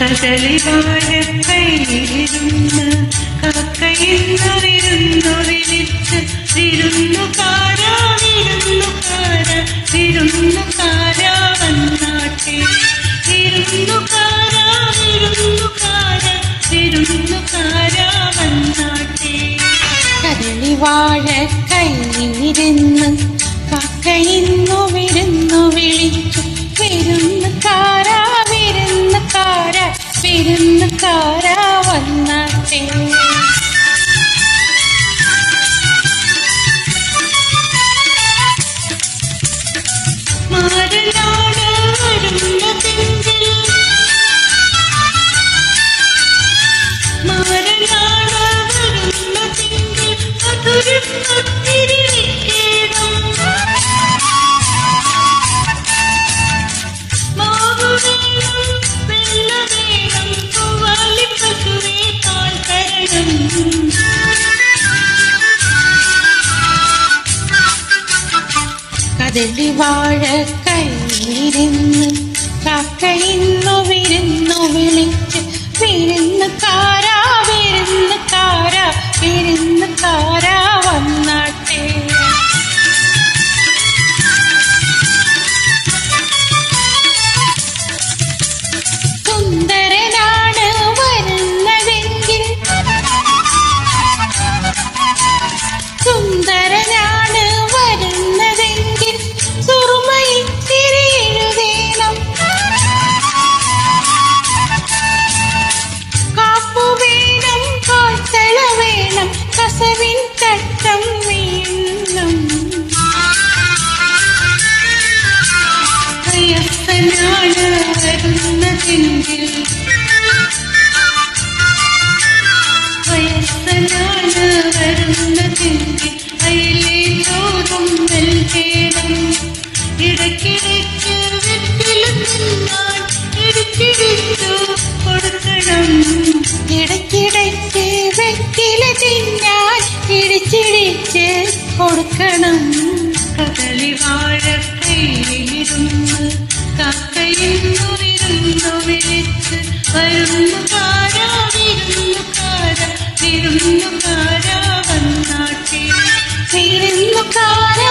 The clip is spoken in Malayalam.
കദളിവാഴക്കൈയിലിരുന്ന് കാക്കയിന്നു വിരുന്നു വിളിച്ച് വിരുന്നുകാര വിരുന്നുകാര വിരുന്നുകാര വന്നാട്ടെ വിരുന്നുകാര വിരുന്നുകാര വിരുന്നുകാര വന്നാട്ടെ. കദളിവാഴക്കൈയിലിരുന്ന് കാക്കയിന്നു വിരുന്നു വിളിച്ചു വിരുന്നുകാര വിരുന്നുകാര വിരുന്നുകാര വന്നാട്ടെ. മാരനാട് വരുന്നതെങ്കിൽ മാരനാട് വരുന്നതെങ്കിൽ മധുരം ഒത്തിരി വെക്കണം. മാവ് വേണം വെള്ള വേണം പൂവാലിപ്പശുവേ പാൽ തരണം. കദളിവാഴക്കൈയിലിരുന്ന് കാക്കയിന്നു വിരുന്നു വിളിച്ച് വിരുന്നുകാര വിരുന്നുകാര വിരുന്നുകാര വന്നാട്ടെ. സുന്ദരനാണ് വരുന്നതെങ്കിൽ സുന്ദരനാണ് വരുന്നതെങ്കിൽ സുറുമയിത്തിരി എഴുതേണം. കാപ്പു വേണം കാഴ്ചള വേണം കസവിൻ തട്ടം വീണം. വയസ്സനാണ് വരുന്നതെങ്കിൽ വയസ്സനാണ് വരുന്നതെങ്കിൽ അയിലേ ചോറും നൽകേണം. ഇടയ്ക്കിടയ്ക്ക് വെറ്റില തിന്നാൻ ഇടിച്ചിടിച്ചു കൊടുക്കണം. ഇടയ്ക്കിടയ്ക്ക് വെറ്റില തിന്നാൻ ഇടിച്ചിടിച്ച് കൊടുക്കണം. കദളിവാഴക്കൈയിലിരുന്ന് കാക്കയിന്നു വിരുന്നു വിളിച്ച് വരുന്നുകാര വിരുന്നുകാര വിരുന്നുകാര വന്നാട്ടെ വിരുന്നുകാര